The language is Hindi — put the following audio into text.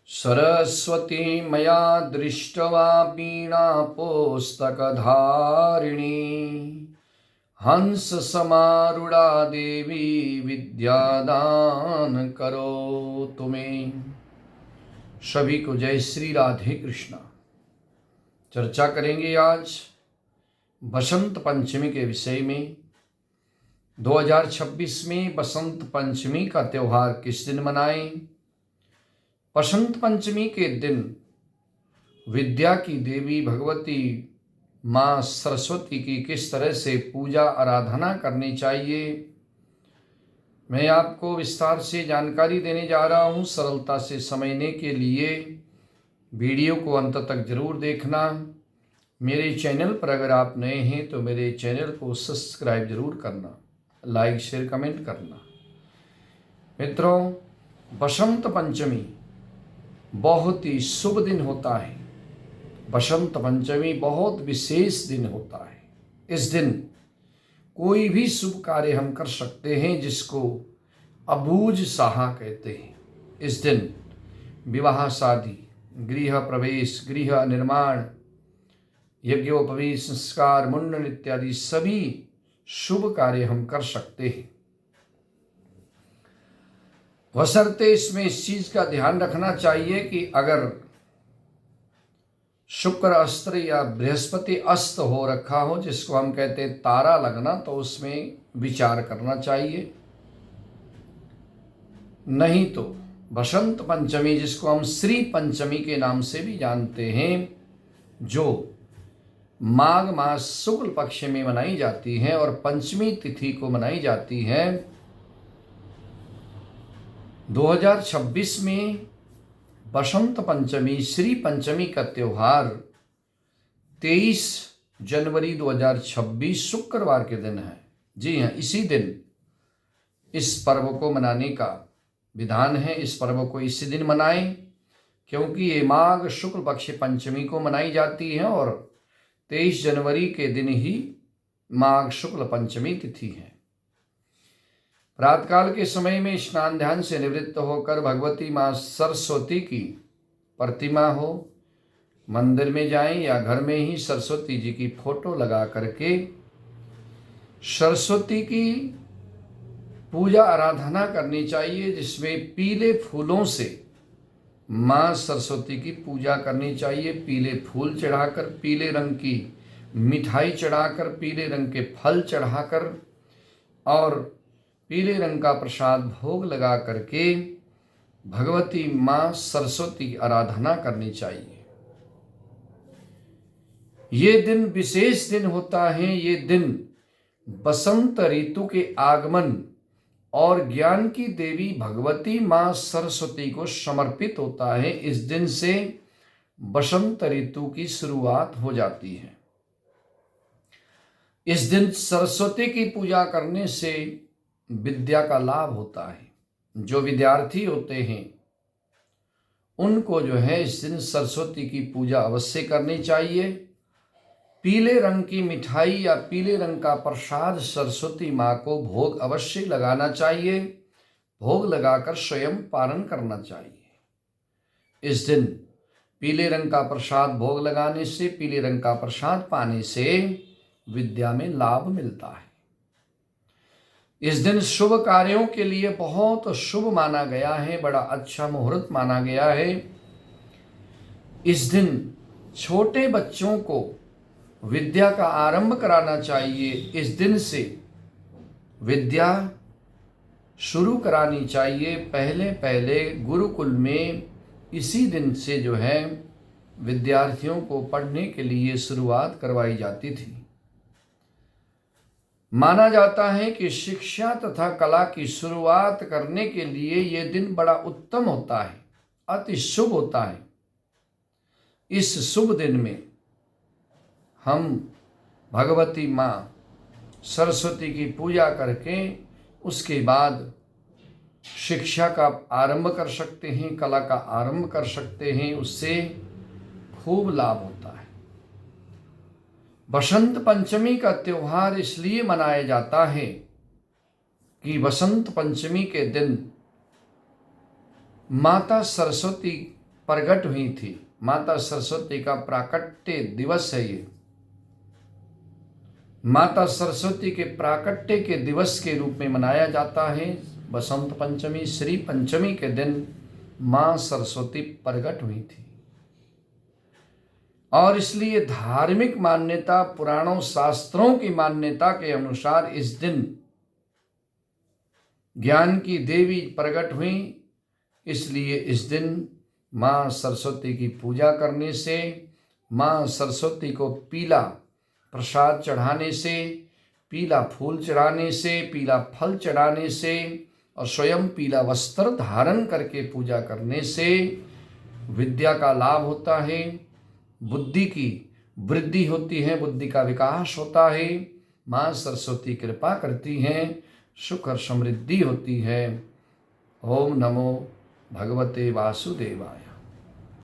सरस्वती मया दृष्ट्वा वीणापुस्तकधारिणी हंस समारूढ़ा देवी विद्यादान करो तुम्हें। सभी को जय श्री राधे कृष्णा। चर्चा करेंगे आज बसंत पंचमी के विषय में। 2026 में बसंत पंचमी का त्यौहार किस दिन मनाएं? बसंत पंचमी के दिन विद्या की देवी भगवती माँ सरस्वती की किस तरह से पूजा आराधना करनी चाहिए, मैं आपको विस्तार से जानकारी देने जा रहा हूँ। सरलता से समझने के लिए वीडियो को अंत तक जरूर देखना। मेरे चैनल पर अगर आप नए हैं तो मेरे चैनल को सब्सक्राइब जरूर करना, लाइक शेयर कमेंट करना। मित्रों, बसंत पंचमी बहुत ही शुभ दिन होता है। बसंत पंचमी बहुत विशेष दिन होता है। इस दिन कोई भी शुभ कार्य हम कर सकते हैं जिसको अबूझ साहा कहते हैं। इस दिन विवाह शादी, गृह प्रवेश, गृह निर्माण, यज्ञोपवीत संस्कार, मुंडन इत्यादि सभी शुभ कार्य हम कर सकते हैं। बशर्ते इसमें इस चीज का ध्यान रखना चाहिए कि अगर शुक्र अस्त्र या बृहस्पति अस्त हो रखा हो, जिसको हम कहते हैं तारा लगना, तो उसमें विचार करना चाहिए। नहीं तो बसंत पंचमी, जिसको हम श्री पंचमी के नाम से भी जानते हैं, जो माघ मास शुक्ल पक्ष में मनाई जाती है और पंचमी तिथि को मनाई जाती है। 2026 में बसंत पंचमी, श्री पंचमी का त्यौहार 23 जनवरी 2026 शुक्रवार के दिन है। जी हाँ, इसी दिन इस पर्व को मनाने का विधान है। इस पर्व को इसी दिन मनाएं क्योंकि ये माघ शुक्ल पक्ष पंचमी को मनाई जाती है और 23 जनवरी के दिन ही माघ शुक्ल पंचमी तिथि है। प्रातकाल के समय में स्नान ध्यान से निवृत्त होकर भगवती माँ सरस्वती की प्रतिमा हो, मंदिर में जाएं या घर में ही सरस्वती जी की फोटो लगा करके सरस्वती की पूजा आराधना करनी चाहिए, जिसमें पीले फूलों से माँ सरस्वती की पूजा करनी चाहिए। पीले फूल चढ़ाकर, पीले रंग की मिठाई चढ़ाकर, पीले रंग के फल चढ़ाकर और पीले रंग का प्रसाद भोग लगा करके भगवती माँ सरस्वती की आराधना करनी चाहिए। ये दिन विशेष दिन होता है। ये दिन बसंत ऋतु के आगमन और ज्ञान की देवी भगवती माँ सरस्वती को समर्पित होता है। इस दिन से बसंत ऋतु की शुरुआत हो जाती है। इस दिन सरस्वती की पूजा करने से विद्या का लाभ होता है। जो विद्यार्थी होते हैं उनको जो है इस दिन सरस्वती की पूजा अवश्य करनी चाहिए। पीले रंग की मिठाई या पीले रंग का प्रसाद सरस्वती माँ को भोग अवश्य लगाना चाहिए। भोग लगाकर स्वयं पारण करना चाहिए। इस दिन पीले रंग का प्रसाद भोग लगाने से, पीले रंग का प्रसाद पाने से विद्या में लाभ मिलता है। इस दिन शुभ कार्यों के लिए बहुत शुभ माना गया है, बड़ा अच्छा मुहूर्त माना गया है। इस दिन छोटे बच्चों को विद्या का आरंभ कराना चाहिए। इस दिन से विद्या शुरू करानी चाहिए। पहले पहले गुरुकुल में इसी दिन से जो है विद्यार्थियों को पढ़ने के लिए शुरुआत करवाई जाती थी। माना जाता है कि शिक्षा तथा कला की शुरुआत करने के लिए यह दिन बड़ा उत्तम होता है, अति शुभ होता है। इस शुभ दिन में हम भगवती माँ सरस्वती की पूजा करके उसके बाद शिक्षा का आरंभ कर सकते हैं, कला का आरंभ कर सकते हैं। उससे खूब लाभ होता है। बसंत पंचमी का त्यौहार इसलिए मनाया जाता है कि बसंत पंचमी के दिन माता सरस्वती प्रकट हुई थी। माता सरस्वती का प्राकट्य दिवस है ये। माता सरस्वती के प्राकट्य के दिवस के रूप में मनाया जाता है। बसंत पंचमी, श्री पंचमी के दिन मां सरस्वती प्रकट हुई थी और इसलिए धार्मिक मान्यता, पुराणों शास्त्रों की मान्यता के अनुसार इस दिन ज्ञान की देवी प्रकट हुई। इसलिए इस दिन मां सरस्वती की पूजा करने से, मां सरस्वती को पीला प्रसाद चढ़ाने से, पीला फूल चढ़ाने से, पीला फल चढ़ाने से और स्वयं पीला वस्त्र धारण करके पूजा करने से विद्या का लाभ होता है, बुद्धि की वृद्धि होती है, बुद्धि का विकास होता है। मां सरस्वती कृपा करती हैं, सुख और समृद्धि होती है। ओम नमो भगवते वासुदेवाय।